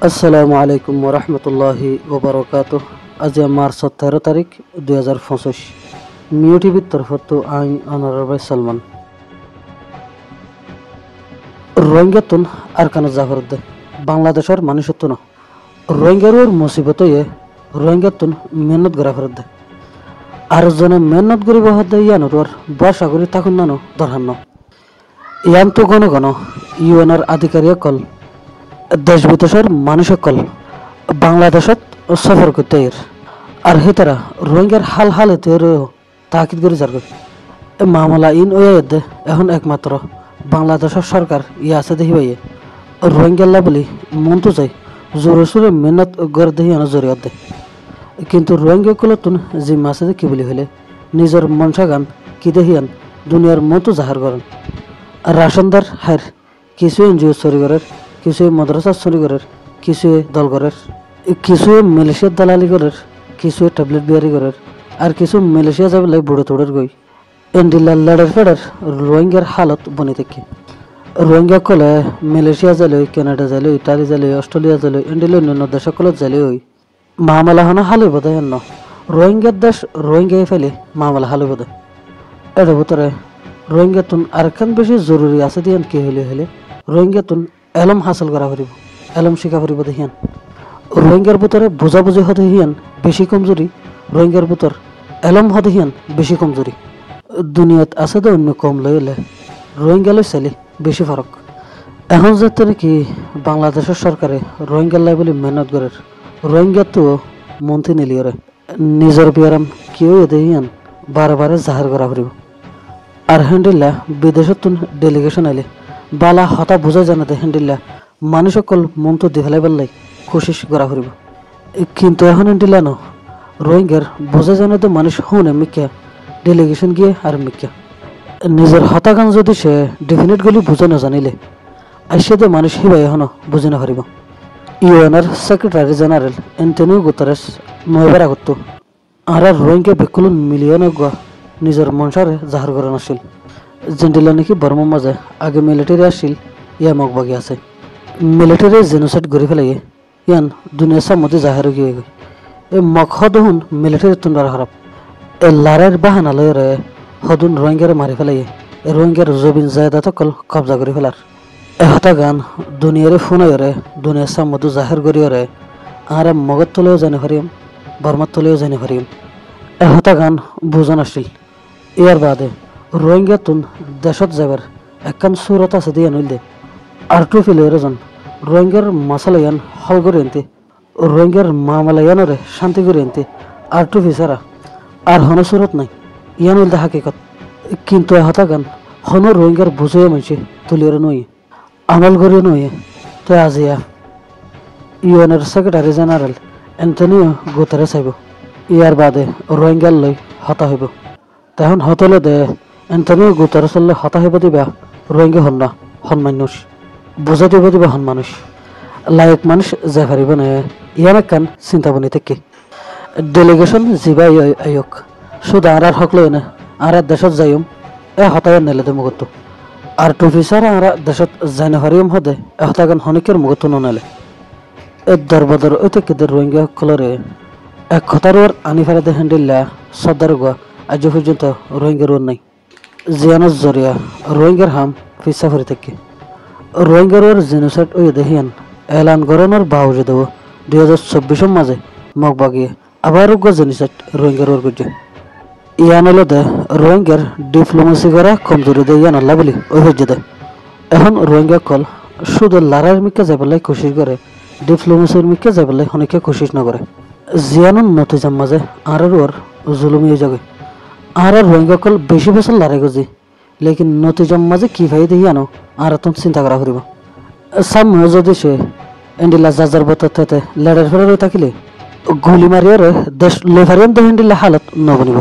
আসসালামু আলাইকুম ওরহমতুল্লাহি ওবরকাতুহ। আজ মার্চ 13 তারিখ 2025। মিউ টিভির তরফত আই অনারবাই সালমান রোহিঙ্গাতুন আরকানা জাফরদে বাংলাদেশের মানুষত্ব রোহিঙ্গার মুসিবত রোহিঙ্গাতুন মেহনত গড়া ফরদে আর জনে মেহনত গরিব হদে ইয়ানোর বর্ষা করি থাকুন নানো দরহান্ন ইয়ান তো ঘন ঘন ইউএনআর আধিকারিক কল দেশ বিদেশের মানুষ সকল বাংলাদেশত সফর করতে আর হেতারা রোহিঙ্গার হাল হালেতে তাকিদ করে যার মামলা ইন ওয়ে এখন একমাত্র বাংলাদেশের সরকার ইয়ে আছে দেখি ভাইয়ে রোহিঙ্গাল্লা বলি মন তো যাই জোরে সোরে মেহনত গড় দেখি আনা জরিয়ত দে কিন্তু রোহিঙ্গা কলতুন যে মাছে কি বলি হলে নিজের মনসা গান কি দেখিয়ান দুনিয়ার মন তো জাহার করেন রাশনদার হার কিছু এনজিও চুরি করার কিছু মাদ্রাসা চুরি করার কিছু দল করার কিছু মালয়েশিয়ার দালালি করার কিছু ট্যাবলেট বিয়ারি করার আর কিছু মালয়েশিয়া যাবে বুড়ো তোড়ের গই এন্ডিলা লাড়ের ফেডার রোহিঙ্গার হালত বনি থেকে রোহিঙ্গা কলে মালয়েশিয়া যালে কানাডা যালে ইটালি যালে অস্ট্রেলিয়া যালে এন্ডিলা অন্যান্য দেশ কলত যালে ওই মামলা হনা হালই বোধ হয় রোহিঙ্গার দেশ রোহিঙ্গাই ফেলে মামলা হালই বোধ এর ভিতরে রোহিঙ্গাতুন আরেকখান বেশি জরুরি আছে দিয়ান কি হলে রোহিঙ্গাতুন এলম হাসিল করা ফুরিব এলম শিখা ফুরিব দেখিয়ান রোহিঙ্গার ভিতরে বুঝাবুঝি হতে হিয়ান বেশি কমজোরি রোহিঙ্গার ভিতর এলম হতে হিয়ান বেশি কমজোরি দুনিয়াত আছে তো অন্য কম লইলে রোহিঙ্গা লই চালি বেশি ফারক এখন যাতে নাকি বাংলাদেশের সরকারে রোহিঙ্গা লাই বলে মেহনত করে রোহিঙ্গা তো মন্ত্রী নিলিয়রে নিজের বিয়ারাম কেউ এদে হিয়ান বারে বারে জাহার করা ফুরিব আর হ্যান্ডিল্লা বিদেশত ডেলিগেশন আইলে বালা হতা বুঝা জানাতে হ্যান্ডিল্লা মানুষ সকল মন তো দেখালাই পারলাই কোশিস করা ফুরিব কিন্তু এখন হ্যান্ডিল্লা ন রোহিঙ্গার বোঝা জানাতে মানুষ শুনে মিক্যা ডেলিগেশন গিয়ে আর মিক্যা নিজের হতাকান যদি সে ডেফিনেট গুলি বুঝে না জানিলে আইসে মানুষ হিবাই এখনো বুঝে না পারিব ইউএনআর সেক্রেটারি জেনারেল এন্টনিও গুতারেস নয়বার আগত আর রোহিঙ্গা বেকুলন মিলিয়নে গোয়া নিজের মনসারে জাহার করা নাছিল জেন্ডিলা নাকি বর্মার মাঝে আগে মিলিটারি আসছিল ইয়া মগবাগি আছে মিলিটারি জেনোসাইড গড়ি ফেলাই ইয়ান দুনিয়ার সামনে জাহার গিয়ে গই এ মগ হদহুন মিলিটারি তুন্ডার হারাপ এ লারের বাহানা লয়রে হদুন রোহিঙ্গারে মারি ফেলাই রোহিঙ্গার জবিন জায়দাত কল কবজা করে ফেলার এহতা গান দুনিয়ারে ফোনাইরে দুনিয়ার সামনে জাহার করিয়রে আর মগত তলেও জানি হারিম বর্মার তলেও জানি হারিম এহতা গান বুঝন আসছিল ইয়ার বাদে রোহিঙ্গা তুন দেশত যাবার একখান সুরত আছে দিয়ে নইলে আর টু ফিলিয়রজন রোহিঙ্গার মাসালায়ান হল করে আনতে রোহিঙ্গার মামালায়ানরে শান্তি করে আনতে আর টু ফিসারা আর হন সুরত নাই ইয়ান উল্দা হাকিকত কিন্তু এহতা গান হন রোহিঙ্গার বুঝে মানছে তুলিয়রে নই আমল করিও নই তো আজিয়া ইউএনআর সেক্রেটারি জেনারেল এন্টনিও গুতারেস আইব ইয়ার বাদে রোহিঙ্গার লই হতা হইব তখন হতলে দে এন্টনিও গুতারেসলে হতা হইব দিবা রোহিঙ্গা হন না হন মানুষ বুঝা দিব দিবা হন মানুষ লায়ক মানুষ যে পারিব না ইয়ান একখান চিন্তা বনি থেকে ডেলিগেশন যিবা আয়োগ শুধু আর হক লই না আর দেশত যাইম এ হতায় নেলে দে মুগত আর টুফিসার আর দেশত জানে হারিম হদে এ হতাগান হনিকের মুগত ননেলে এ দরবদর ওই থেকে রোহিঙ্গা সকলরে এক হতার আনি ফেলে দে হ্যান্ডিল্লা সর্দার গোয়া আজ পর্যন্ত রোহিঙ্গার নাই জিয়ানোর জরিয়া রোহিঙ্গার হাম ফিসা ফরি থেকে রোহিঙ্গার জেনোসাইড ওই দেহিয়ান এলান গরনের বাউজে দেব 2024 মাঝে মগবাগিয়ে আবার জেনোসাইড রোহিঙ্গার করছে ইয়ান হলো দে রোহিঙ্গার ডিপ্লোমেসি করা কমজোরি দে ইয়ান আল্লাহ বলি ওই হচ্ছে দে এখন রোহিঙ্গা কল শুধু লারার মিকে যাবেলাই কোশিশ করে ডিপ্লোমেসির মিকে যাবেলাই অনেকে কোশিশ না করে জিয়ানোর নতিজার মাঝে আর ওর জুলুমি যাবে আর রোহিঙ্গা কল বেশি বছর লড়াই গজি লেকিন নতিজার মাঝে কি ভাই দেখি আনো আর তুমি চিন্তা করা করিব সামনে যদি সে এন্ডিলা যাজার বতর থেকে লেডার ফেরার থাকিলে গুলি মারিয়ারে দেশ লেফারিয়ান দে এন্ডিলা হালত নবনিব।